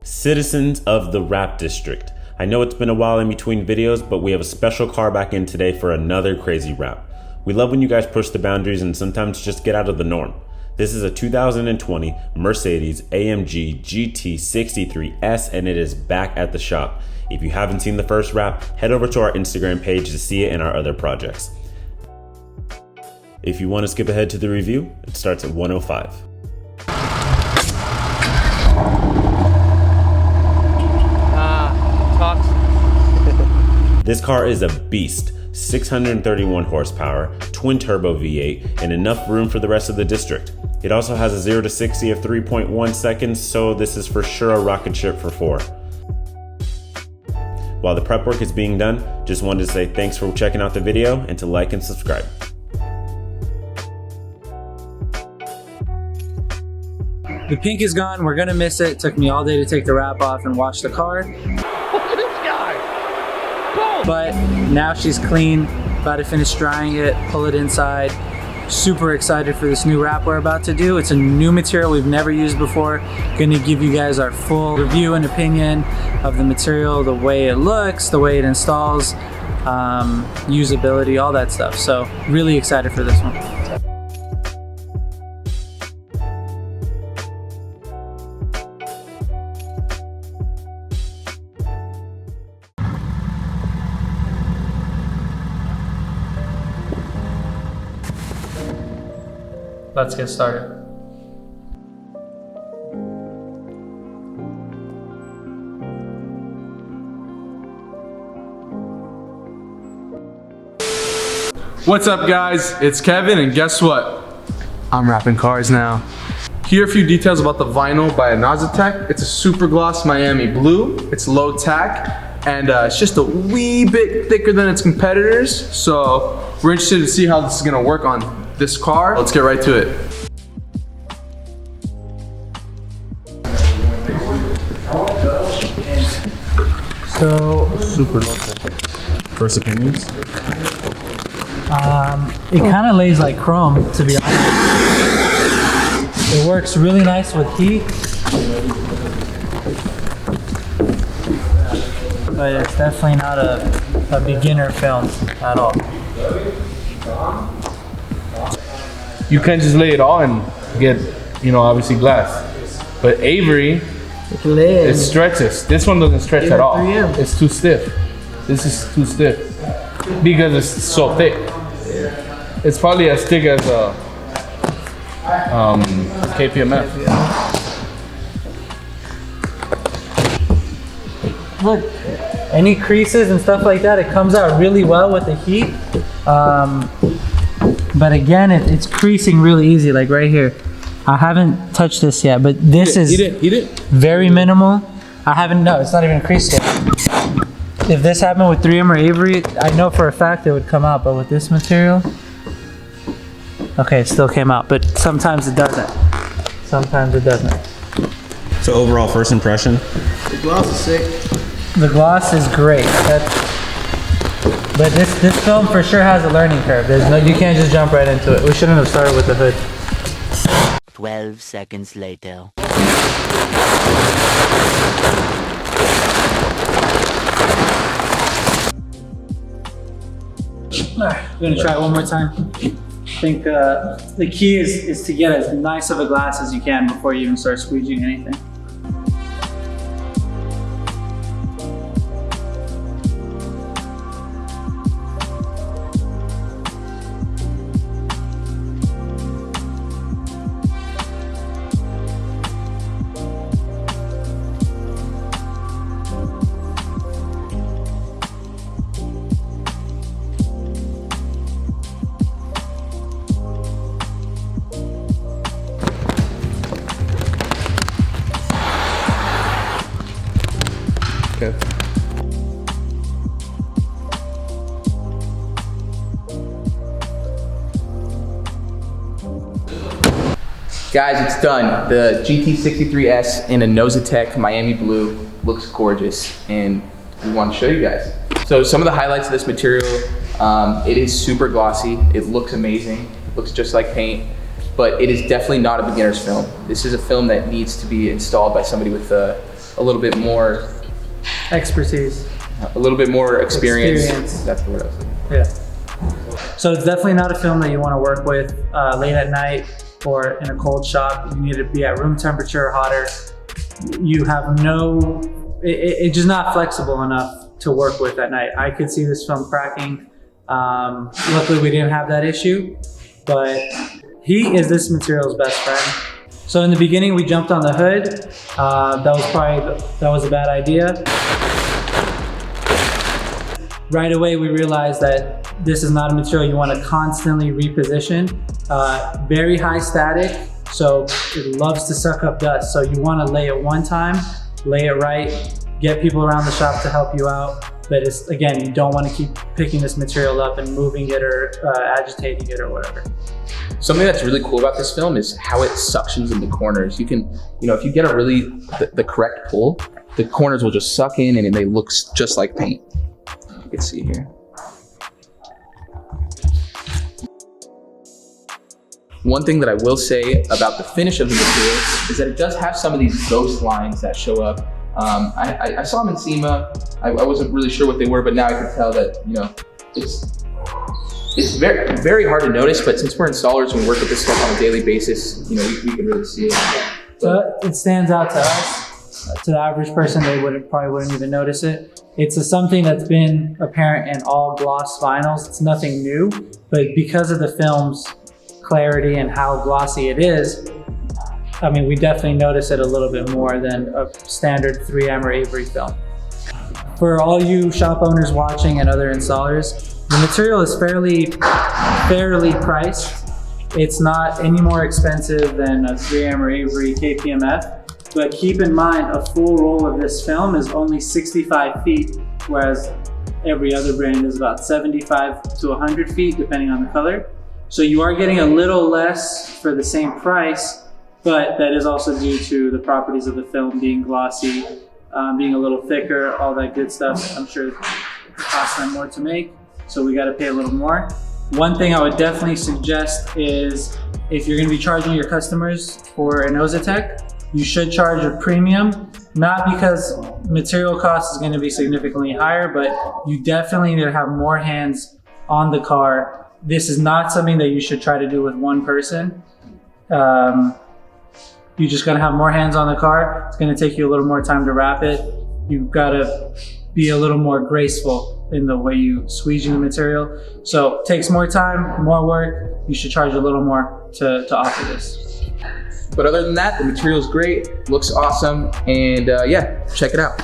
Citizens of the Rap District. I know it's been a while in between videos, but we have a special car back in today for another crazy rap. We love when you guys push the boundaries and sometimes just get out of the norm. This is a 2020 Mercedes AMG GT 63S and it is back at the shop. If you haven't seen the first rap, head over to our Instagram page to see it in our other projects. If you want to skip ahead to the review, it starts at 105. This car is a beast, 631 horsepower, twin turbo V8, and enough room for the rest of the district. It also has a 0 to 60 of 3.1 seconds, so this is for sure a rocket ship for 4. While the prep work is being done, just wanted to say thanks for checking out the video and to like and subscribe. The pink is gone, we're gonna miss it. Took me all day to take the wrap off and wash the car. But now she's clean, about to finish drying it, pull it inside. Super excited for this new wrap we're about to do. It's a new material we've never used before. Gonna give you guys our full review and opinion of the material, the way it looks, the way it installs, usability, all that stuff. So really excited for this one. Let's get started. What's up guys, it's Kevin and guess what? I'm wrapping cars now. Here are a few details about the vinyl by Inozotek. It's a super gloss Miami blue, it's low tack, and it's just a wee bit thicker than its competitors. So we're interested to see how this is gonna work on this car. Let's get right to it. So, Super low. First opinions? it kind of lays like chrome, to be honest. It works really nice with heat. But it's definitely not a beginner film at all. You can just lay it on and get, obviously glass. But Avery, it stretches. This one doesn't stretch at all. It's too stiff. This is too stiff because it's so thick. It's probably as thick as a KPMF. Look, any creases and stuff like that, it comes out really well with the heat. But again, it's creasing really easy, like right here. I haven't touched this yet, but this is very minimal. No, it's not even creased yet. If this happened with 3M or Avery, I know for a fact it would come out, but with this material, okay, it still came out, but sometimes it doesn't. Sometimes it doesn't. So overall, first impression? The gloss is sick. The gloss is great. But this film for sure has a learning curve. You can't just jump right into it. We shouldn't have started with the hood. 12 seconds later. We're gonna try it one more time. I think the key is to get as nice of a glass as you can before you even start squeegeeing anything. Guys, it's done. The GT63S in Inozotek Miami blue looks gorgeous, and we want to show you guys. So some of the highlights of this material, it is super glossy. It looks amazing. It looks just like paint, but it is definitely not a beginner's film. This is a film that needs to be installed by somebody with a little bit more Expertise. A little bit more experience. Experience. That's the word I was looking for. Yeah. So it's definitely not a film that you want to work with late at night or in a cold shop. You need to be at room temperature or hotter. You have no, it's just not flexible enough to work with at night. I could see this film cracking. Luckily we didn't have that issue, but heat is this material's best friend. So in the beginning we jumped on the hood. That was a bad idea. Right away we realized that this is not a material you want to constantly reposition. Very high static, so it loves to suck up dust. So you want to lay it one time, lay it right, get people around the shop to help you out. But it's, again, you don't want to keep picking this material up and moving it or agitating it or whatever. Something that's really cool about this film is how it suctions in the corners. You can, if you get a really, the correct pull, the corners will just suck in and they look just like paint. You can see here. One thing that I will say about the finish of the material is that it does have some of these ghost lines that show up. I saw them in SEMA. I wasn't really sure what they were, but now I can tell that, it's very, very hard to notice, but since we're installers and we work with this stuff on a daily basis, we can really see it. So it stands out to us. To the average person, they probably wouldn't even notice it. It's something that's been apparent in all gloss vinyls. It's nothing new, but because of the film's clarity and how glossy it is, I mean, we definitely notice it a little bit more than a standard 3M or Avery film. For all you shop owners watching and other installers, the material is fairly priced. It's not any more expensive than a 3M or Avery KPMF, but keep in mind a full roll of this film is only 65 feet, whereas every other brand is about 75 to 100 feet, depending on the color. So you are getting a little less for the same price, but that is also due to the properties of the film being glossy, being a little thicker, all that good stuff. I'm sure it costs them more to make, so we got to pay a little more. One thing I would definitely suggest is if you're going to be charging your customers for Inozotek, you should charge a premium, not because material cost is going to be significantly higher, but you definitely need to have more hands on the car. This is not something that you should try to do with one person. You just gotta have more hands on the car. It's gonna take you a little more time to wrap it. You've gotta be a little more graceful in the way you squeeze the material. So it takes more time, more work. You should charge a little more to offer this. But other than that, the material is great, looks awesome, and yeah, check it out.